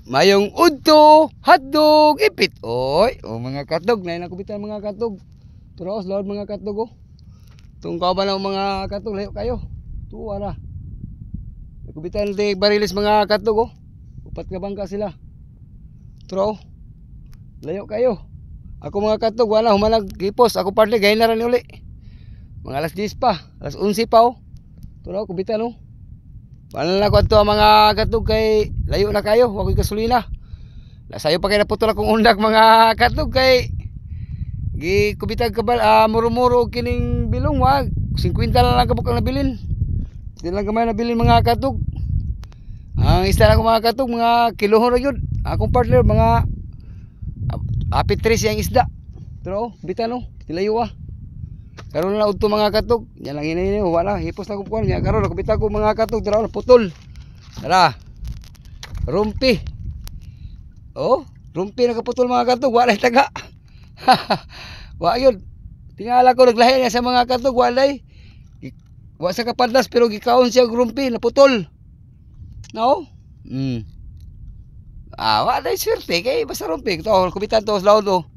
mayong udto, hotdog, ipit. Oy, o mga katog, na nakubitan mga katog. Turaos lawan mga katog oh. Tungkaw ba ng mga katog, layo kayo. Tuwa na. Nakubitan di barilis mga katog oh. Upat ka bangka sila. Turaw. Layo kayo. Ako mga katog, wala humanag gipos. Ako partly, gaya na rin uli. Mga alas 10 pa, alas 11 pa oh. Turaw, kubitan oh. Wala na ko ito mga katog kay layo na kayo, wako'y gasolina. Nasayo pa kayo naputol akong undak mga katog kay gikubitag kabal, muro-muro kining bilong wag. 50 na lang kabuk ang nabilin. Hindi lang kamay nabilin mga katog. Ang isda na ko mga katog, mga kilohon ra yun. Akong partner, mga apit 3 siyang isda. Pero, kubitan oh, tilayo ah. Karon na udto mga katog, yan lang ini wala hipos na ko kuan nya karon nakubita ko mga katog dira na putol. Tara. Rumpi. Oh, rumpi nakaputol mga katog, wala taga. Wa yun. Tingala ko naglahi niya sa mga katog, walay. Wa sa kapadlas pero gikaon siya rumpi naputol. No? Wa dai swerte kay basta rumpi to kubitan to sa laod to.